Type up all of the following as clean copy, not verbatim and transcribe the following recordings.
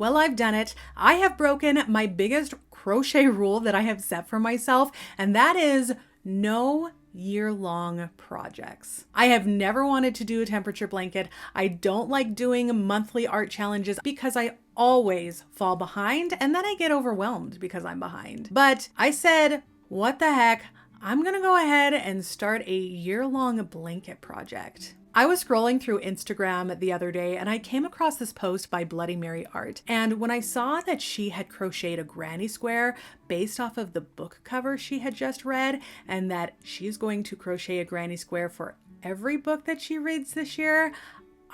Well, I've done it. I have broken my biggest crochet rule that I have set for myself, and that is no year-long projects. I have never wanted to do a temperature blanket. I don't like doing monthly art challenges because I always fall behind and then I get overwhelmed because I'm behind. But I said, what the heck? I'm gonna go ahead and start a year-long blanket project. I was scrolling through Instagram the other day and I came across this post by Bloody Mary Art. And when I saw that she had crocheted a granny square based off of the book cover she had just read, and that she's going to crochet a granny square for every book that she reads this year,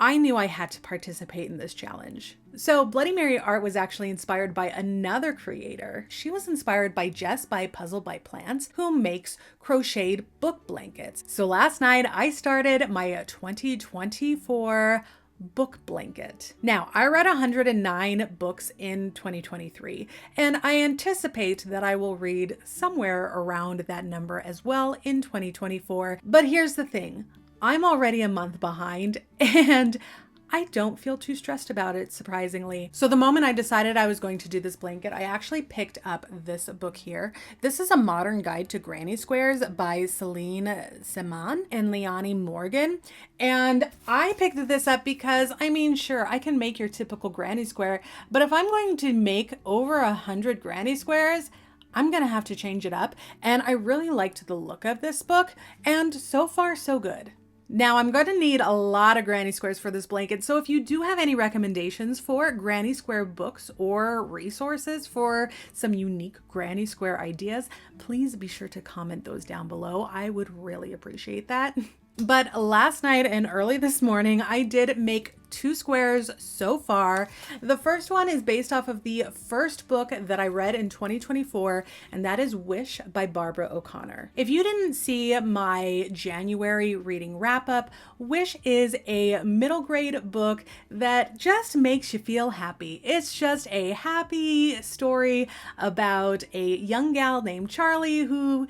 I knew I had to participate in this challenge. So Bloody Mary Art was actually inspired by another creator. She was inspired by Jess by Puzzle by Plants, who makes crocheted book blankets. So last night I started my 2024 book blanket. Now, I read 109 books in 2023, and I anticipate that I will read somewhere around that number as well in 2024. But here's the thing. I'm already a month behind and I don't feel too stressed about it, surprisingly. So the moment I decided I was going to do this blanket, I actually picked up this book here. This is a modern guide to granny squares by Celine Seman and Leonie Morgan. And I picked this up because, I mean, sure, I can make your typical granny square, but if I'm going to make over 100 granny squares, I'm gonna have to change it up. And I really liked the look of this book, and so far so good. Now I'm going to need a lot of granny squares for this blanket, so if you do have any recommendations for granny square books or resources for some unique granny square ideas, please be sure to comment those down below. I would really appreciate that. But last night and early this morning, I did make 2 squares so far. The first one is based off of the first book that I read in 2024, and that is Wish by Barbara O'Connor. If you didn't see my January reading wrap up, Wish is a middle grade book that just makes you feel happy. It's just a happy story about a young gal named Charlie who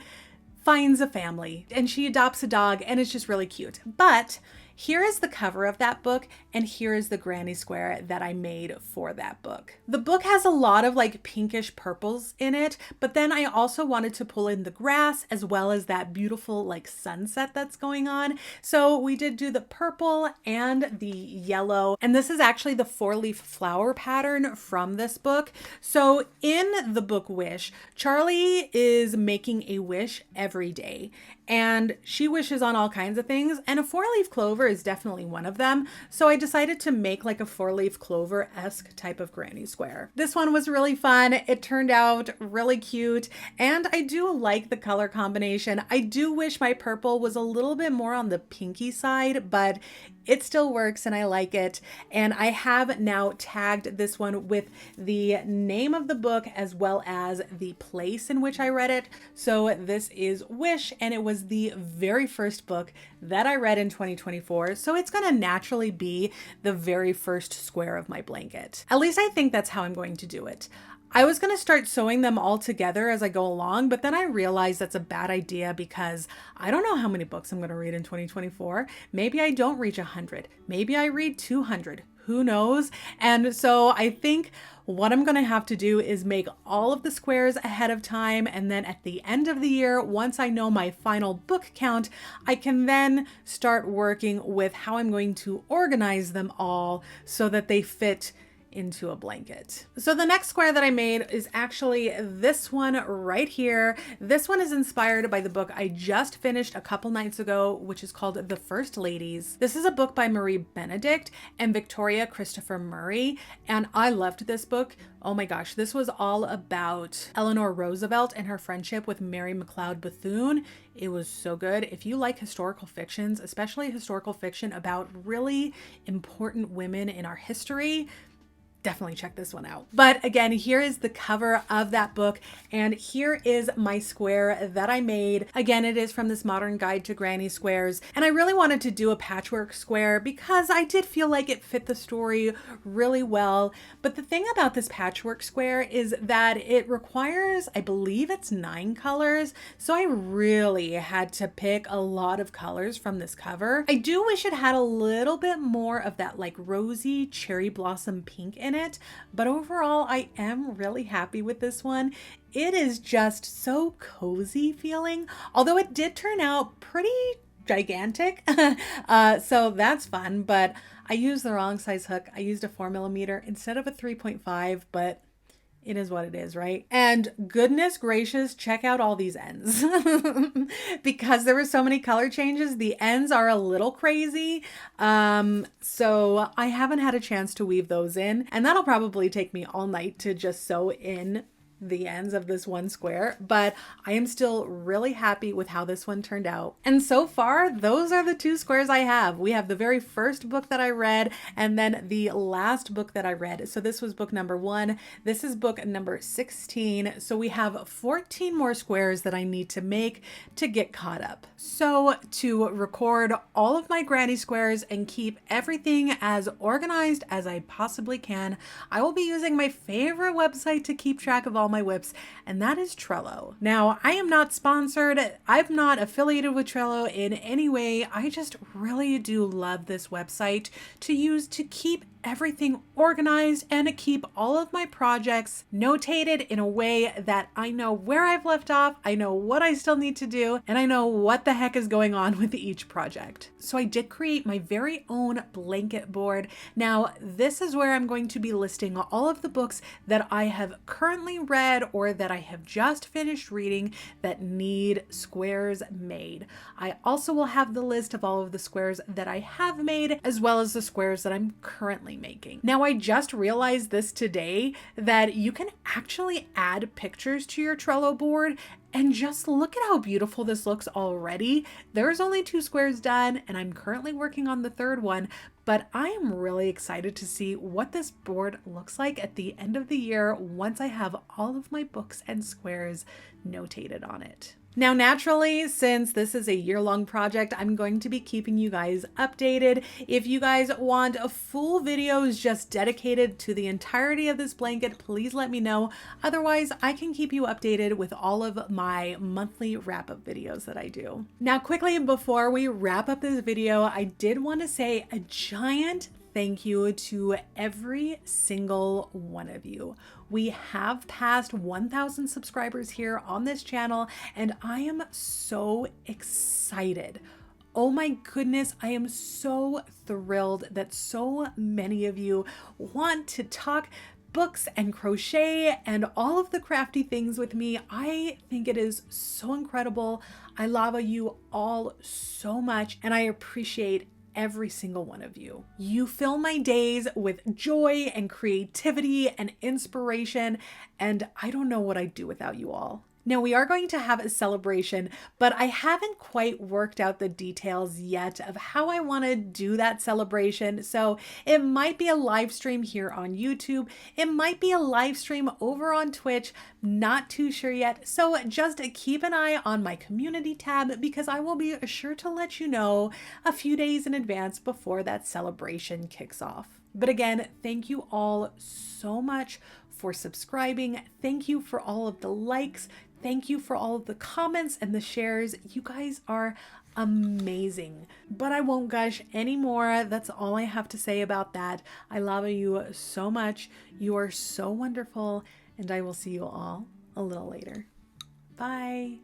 finds a family and she adopts a dog, and it's just really cute. But here is the cover of that book, and here is the granny square that I made for that book. The book has a lot of like pinkish purples in it, but then I also wanted to pull in the grass as well as that beautiful like sunset that's going on. So we did do the purple and the yellow, and this is actually the 4-leaf flower pattern from this book. So in the book Wish, Charlie is making a wish every day, and she wishes on all kinds of things, and a 4-leaf clover is definitely one of them. So I decided to make like a 4-leaf clover-esque type of granny square. This one was really fun. It turned out really cute, and I do like the color combination. I do wish my purple was a little bit more on the pinky side, but it still works and I like it. And I have now tagged this one with the name of the book as well as the place in which I read it. So this is Wish, and it was the very first book that I read in 2024. So it's going to naturally be the very first square of my blanket. At least I think that's how I'm going to do it. I was going to start sewing them all together as I go along, but then I realized that's a bad idea because I don't know how many books I'm going to read in 2024. Maybe I don't reach 100. Maybe I read 200. Who knows? And so I think what I'm going to have to do is make all of the squares ahead of time, and then at the end of the year, once I know my final book count, I can then start working with how I'm going to organize them all so that they fit into a blanket. So the next square that I made is actually this one right here. This one is inspired by the book I just finished a couple nights ago, which is called The First Ladies. This is a book by Marie Benedict and Victoria Christopher Murray, and I loved this book. Oh my gosh, this was all about Eleanor Roosevelt and her friendship with Mary McLeod Bethune. It was so good. If you like historical fictions, especially historical fiction about really important women in our history, definitely check this one out. But again, here is the cover of that book, and here is my square that I made. Again, it is from this modern guide to granny squares, and I really wanted to do a patchwork square because I did feel like it fit the story really well. But the thing about this patchwork square is that it requires, I believe it's 9 colors, so I really had to pick a lot of colors from this cover. I do wish it had a little bit more of that like rosy cherry blossom pink in in it. But overall, I am really happy with this one. It is just so cozy feeling, although it did turn out pretty gigantic. So that's fun, but I used the wrong size hook. I used a 4mm instead of a 3.5, but it is what it is, right? And goodness gracious, check out all these ends. Because there were so many color changes, the ends are a little crazy. So I haven't had a chance to weave those in, and that'll probably take me all night to just sew in the ends of this one square, but I am still really happy with how this one turned out. And so far, those are the two squares I have. We have the very first book that I read, and then the last book that I read. So this was book number 1. This is book number 16. So we have 14 more squares that I need to make to get caught up. So to record all of my granny squares and keep everything as organized as I possibly can, I will be using my favorite website to keep track of all my whips, and that is Trello. Now, I am not sponsored. I'm not affiliated with Trello in any way. I just really do love this website to use to keep everything organized and to keep all of my projects notated in a way that I know where I've left off, I know what I still need to do, and I know what the heck is going on with each project. So I did create my very own blanket board. Now, this is where I'm going to be listing all of the books that I have currently read or that I have just finished reading that need squares made. I also will have the list of all of the squares that I have made, as well as the squares that I'm currently making. Now, I just realized this today that you can actually add pictures to your Trello board, and just look at how beautiful this looks already. There's only 2 squares done, and I'm currently working on the 3rd one, but I am really excited to see what this board looks like at the end of the year once I have all of my books and squares notated on it. Now, naturally, since this is a year-long project, I'm going to be keeping you guys updated. If you guys want full videos just dedicated to the entirety of this blanket, please let me know. Otherwise, I can keep you updated with all of my monthly wrap-up videos that I do. Now, quickly, before we wrap up this video, I did want to say a giant thank you to every single one of you. We have passed 1,000 subscribers here on this channel, and I am so excited. Oh my goodness, I am so thrilled that so many of you want to talk books and crochet and all of the crafty things with me. I think it is so incredible. I love you all so much, and I appreciate every single one of you. You fill my days with joy and creativity and inspiration, and I don't know what I'd do without you all. Now, we are going to have a celebration, but I haven't quite worked out the details yet of how I want to do that celebration. So it might be a live stream here on YouTube. It might be a live stream over on Twitch. Not too sure yet. So just keep an eye on my community tab, because I will be sure to let you know a few days in advance before that celebration kicks off. But again, thank you all so much for subscribing. Thank you for all of the likes. Thank you for all of the comments and the shares. You guys are amazing. But I won't gush anymore. That's all I have to say about that. I love you so much. You are so wonderful, and I will see you all a little later. Bye.